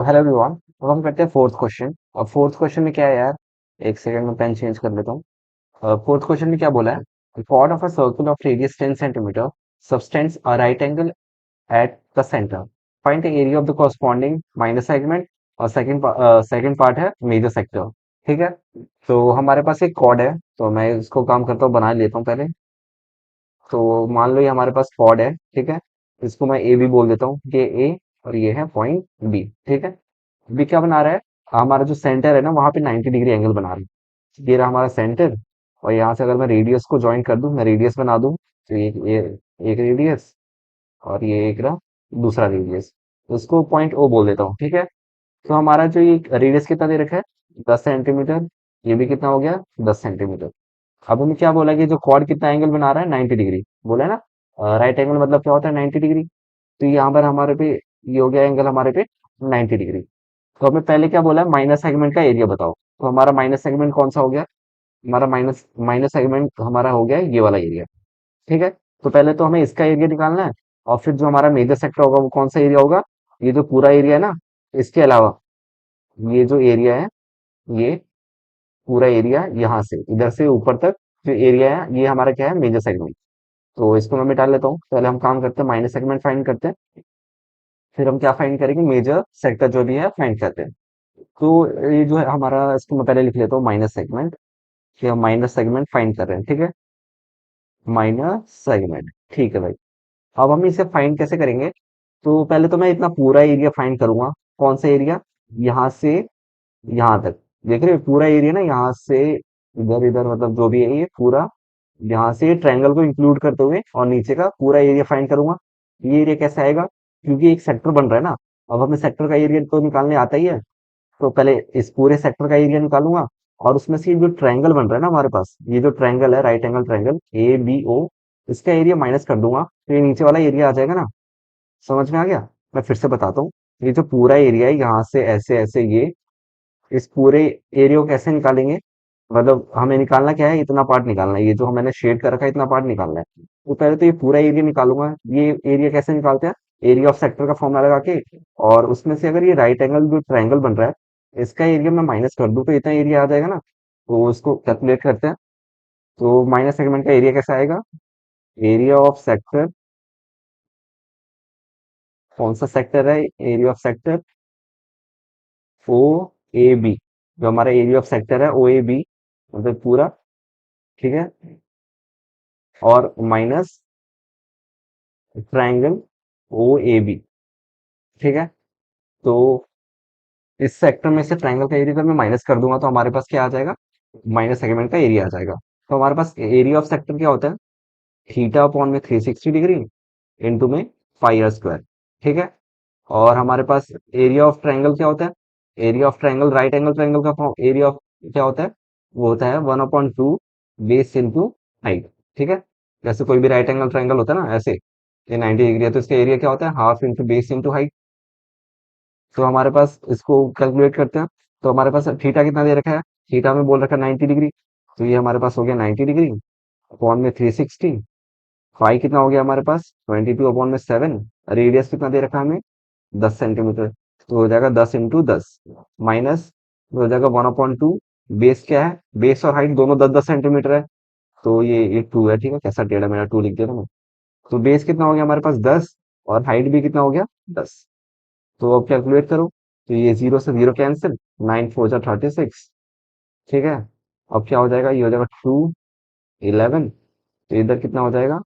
Hello everyone. अब हम करते हैं फोर्थ क्वेश्चन। और फोर्थ क्वेश्चन में क्या है यार, एक सेकंड में पेन चेंज कर लेता हूँ। फोर्थ क्वेश्चन में क्या बोला है, chord of a circle of radius 10 centimetre subtends a right angle at the center. Find the area of the corresponding minor segment। और सेकंड पार्ट है मेजर सेक्टर। ठीक है, तो हमारे पास एक कॉर्ड है, तो मैं इसको काम करता हूँ, बना लेता हूँ पहले। तो मान लो ये हमारे पास कॉर्ड है, ठीक है। इसको मैं ए बी बोल देता हूँ, ये ए और ये है पॉइंट बी। ठीक है, बी क्या बना रहा है, हमारा जो सेंटर है ना वहां पे 90 डिग्री एंगल बना रहा है। ये रहा हमारा सेंटर। और यहाँ से अगर मैं रेडियस को ज्वाइन कर दूं, मैं रेडियस बना दूं, तो एक रेडियस और ये एक रहा दूसरा रेडियस। तो इसको पॉइंट ओ बोल देता हूँ, ठीक है। तो हमारा जो ये रेडियस कितना दे रखा है, 10 सेंटीमीटर। ये भी कितना हो गया, 10 सेंटीमीटर। अब हमें क्या बोला कि जो क्वाड कितना एंगल बना रहा है, 90 डिग्री बोला है ना। राइट एंगल मतलब क्या होता है, 90 डिग्री। तो यहाँ पर हमारे पे ये हो गया एंगल हमारे पे 90 डिग्री। तो हमें पहले क्या बोला है, माइनस सेगमेंट का एरिया बताओ। तो हमारा माइनस सेगमेंट कौन सा हो गया, हमारा माइनस माइनस सेगमेंट हमारा हो गया ये वाला एरिया। ठीक है, तो पहले तो हमें इसका एरिया निकालना है। और फिर जो हमारा मेजर सेक्टर होगा वो कौन सा एरिया होगा, ये जो पूरा एरिया है ना, इसके अलावा ये जो एरिया है, ये पूरा एरिया यहाँ से इधर से ऊपर तक जो एरिया है, ये हमारा क्या है, मेजर सेगमेंट। तो इसको मैं मिटा लेता हूँ। पहले हम काम करते हैं, माइनस सेगमेंट फाइंड करते हैं। फिर हम क्या फाइंड करेंगे, मेजर सेक्टर जो भी है फाइंड करते हैं। तो ये जो है हमारा, इसको मैं पहले लिख लेता हूँ माइनस सेगमेंट। कि हम माइनस सेगमेंट फाइंड कर रहे हैं, ठीक है। माइनस सेगमेंट, ठीक है भाई। अब हम इसे फाइंड कैसे करेंगे, तो पहले तो मैं इतना पूरा एरिया फाइंड करूंगा। कौन सा एरिया, यहाँ से यहाँ तक। देख रहे हो पूरा एरिया ना, यहाँ से इधर इधर मतलब जो भी है ये पूरा, यहाँ से ट्रायंगल को इंक्लूड करते हुए और नीचे का पूरा एरिया फाइंड करूंगा। ये एरिया कैसे आएगा, क्योंकि एक सेक्टर बन रहा है ना। अब हमें सेक्टर का एरिया तो निकालने आता ही है। तो पहले इस पूरे सेक्टर का एरिया निकालूंगा। और उसमें से जो ट्रायंगल बन रहा है ना हमारे पास, ये जो ट्रायंगल है, right angle triangle A B O, इसका एरिया माइनस कर दूंगा, तो ये नीचे वाला एरिया आ जाएगा ना। समझ में आ गया। मैं फिर से बताता हूँ। ये जो पूरा एरिया है, यहाँ से ऐसे ऐसे ये, इस पूरे एरिया को कैसे निकालेंगे, मतलब हमें निकालना क्या है, इतना पार्ट निकालना है, ये जो मैंने शेड कर रखा है इतना पार्ट निकालना है। तो पहले तो ये पूरा एरिया निकालूंगा। ये एरिया कैसे निकालते हैं, एरिया ऑफ सेक्टर का फॉर्मूला लगा के। और उसमें से अगर ये राइट एंगल जो ट्रायंगल बन रहा है, इसका एरिया मैं माइनस कर दूं, तो इतना एरिया आ जाएगा ना। तो इसको कैलकुलेट करते हैं। तो माइनस सेगमेंट का एरिया कैसे आएगा, एरिया ऑफ सेक्टर, कौन सा सेक्टर है, area of sector O A B. जो हमारा एरिया ऑफ सेक्टर है ओ ए बी, मतलब पूरा, ठीक है। और minus triangle O A B, ठीक है। तो इस सेक्टर में से ट्रायंगल का एरिया अगर मैं माइनस कर दूंगा, तो हमारे पास क्या आ जाएगा, माइनस सेगमेंट का एरिया आ जाएगा। तो हमारे पास एरिया ऑफ सेक्टर क्या होता है, थीटा अपॉन में 360 डिग्री इंटू में पाई आर स्क्वायर, ठीक है। और हमारे पास एरिया ऑफ ट्रायंगल क्या होता है, area of triangle right angle triangle का एरिया ऑफ क्या होता है, वो होता है 1/2 बेस इंटू हाइट, ठीक है। जैसे कोई भी राइट एंगल ट्रायंगल होता है ना ऐसे, ये 90 डिग्री है, तो इसका एरिया क्या होता है, half into base into height. तो हमारे पास इसको कैलकुलेट करते हैं। तो हमारे पास थीटा कितना दे रखा है, थीटा में बोल रखा है 90 डिग्री। तो ये हमारे पास हो गया 90 डिग्री अपॉन में 360। फाई कितना हो गया हमारे पास, 22/7। रेडियस कितना दे रखा है हमें, 10 सेंटीमीटर। तो हो जाएगा 10 इंटू 10 माइनस, हो जाएगा 1/2। बेस क्या है, बेस और हाइट दोनों 10 10 सेंटीमीटर है। तो ये 2 है, ठीक है, कैसा टेढ़ा मेरा 2 लिख दिया था मैं। तो बेस कितना हो गया हमारे पास 10, और हाइट भी कितना हो गया 10। तो अब कैलकुलेट करो। तो ये जीरो से जीरो कैंसिल, 9 4 जा 36, ठीक है। अब क्या हो जाएगा, ये हो जाएगा 2 11। तो इधर कितना हो जाएगा,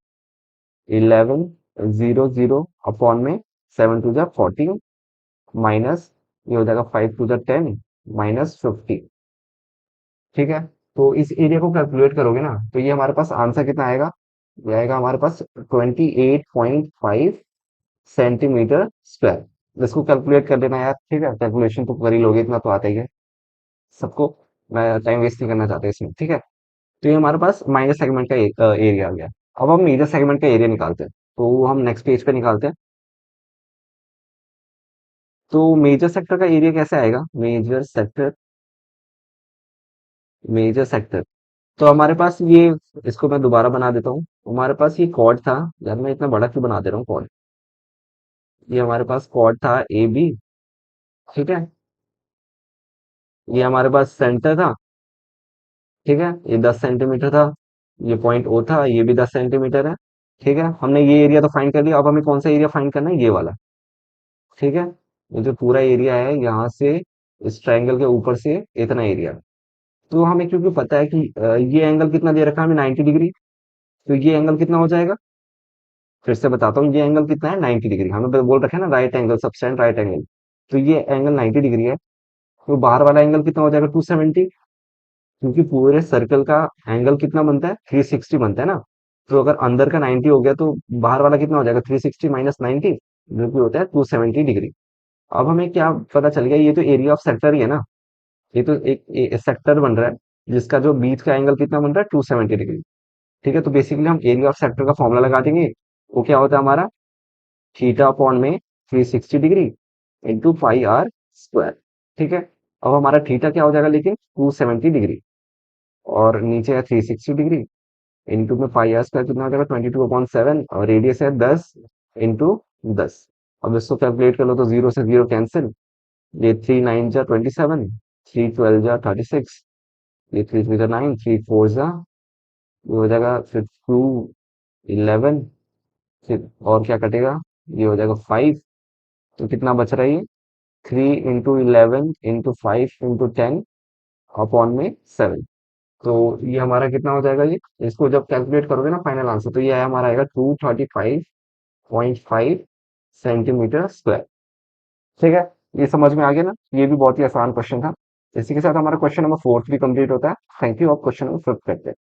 11 0 0 अपॉन में 7 2 जा 14 माइनस, ये हो जाएगा 5 2 जा 10 माइनस 50, ठीक है। तो इस एरिया को कैलकुलेट करोगे ना, तो ये हमारे पास आंसर कितना आएगा, ये आएगा हमारे पास 28.5 सेंटीमीटर स्क्वायर। इसको कैलकुलेट कर लेना यार, ठीक है, कैलकुलेशन तो कर ही लोगे, इतना तो आता ही है सबको। मैं टाइम वेस्ट नहीं करना चाहता इसमें, ठीक है। तो ये हमारे पास माइनस सेगमेंट का एरिया आ गया। अब हम मेजर सेगमेंट का एरिया निकालते हैं, तो वो हम नेक्स्ट पेज पे निकालते हैं। तो मेजर सेक्टर का एरिया कैसे आएगा, मेजर सेक्टर। तो हमारे पास ये, इसको मैं दोबारा बना देता हूँ। हमारे पास ये कॉर्ड था, यार मैं इतना बड़ा क्यों बना दे रहा हूँ कॉर्ड। ये हमारे पास कॉर्ड था ए बी, ठीक है, ये हमारे पास सेंटर था। ठीक है, ये 10 सेंटीमीटर था। ये पॉइंट ओ था, ये भी 10 सेंटीमीटर है। ठीक है, हमने ये एरिया तो फाइंड कर लिया, अब हमें कौन सा एरिया फाइंड करना है, ये वाला। ठीक है, ये जो पूरा एरिया है यहाँ से इस ट्रायंगल के ऊपर से इतना एरिया। तो हमें क्योंकि पता है कि ये एंगल कितना दे रखा है हमें, 90 डिग्री। तो ये एंगल कितना हो जाएगा, फिर से बताता हूँ, ये एंगल कितना है, 90 डिग्री। हमें बोल रखा है ना, राइट एंगल, सबसेंट राइट एंगल। तो ये एंगल 90 डिग्री है। तो बाहर वाला एंगल कितना हो जाएगा, 270। क्योंकि पूरे सर्कल का एंगल कितना बनता है, 360 बनता है ना। तो अगर अंदर का 90 हो गया, तो बाहर वाला कितना हो जाएगा, 360 माइनस 90, जो कि होता है 270 डिग्री। अब हमें क्या पता चल गया, ये तो एरिया ऑफ सेक्टर ही है ना। ये तो एक सेक्टर बन रहा है, जिसका जो बीच का एंगल कितना बन रहा है, 270 डिग्री। ठीक है, तो बेसिकली हम एरिया ऑफ सेक्टर का फॉर्मूला लगा देंगे। वो क्या होता है हमारा, थीटा अपॉन में 360 degree into pi R square. ठीक है, अब हमारा थीटा क्या हो जाएगा, लेकिन 270 डिग्री, और नीचे है 360 डिग्री, इंटू में पाई आर स्क्वायर कितना हो जाएगा, 22/7, और रेडियस है 10 इंटू 10। अब इसको कैलकुलेट कर लो तो जीरो से जीरो कैंसिल। ये 3 9 जा 27, 3 12 जा 36, ये 3 3 जा 9, 3 4 जा, ये हो जाएगा फिर 2 11, फिर और क्या कटेगा, ये हो जाएगा 5। तो कितना बच रहा है ये, 3 इंटू 11 इंटू 5 इंटू 10 अपॉन में 7। तो ये हमारा कितना हो जाएगा, ये इसको जब कैलकुलेट करोगे ना फाइनल आंसर, तो ये हमारा आएगा 235.5 सेंटीमीटर स्क्वायर। ठीक है, ये समझ में आ गया ना, ये भी बहुत ही आसान क्वेश्चन था। इसी के साथ हमारा क्वेश्चन नंबर 4 भी कंप्लीट होता है। Thank you. अब क्वेश्चन नंबर 5 करते हैं।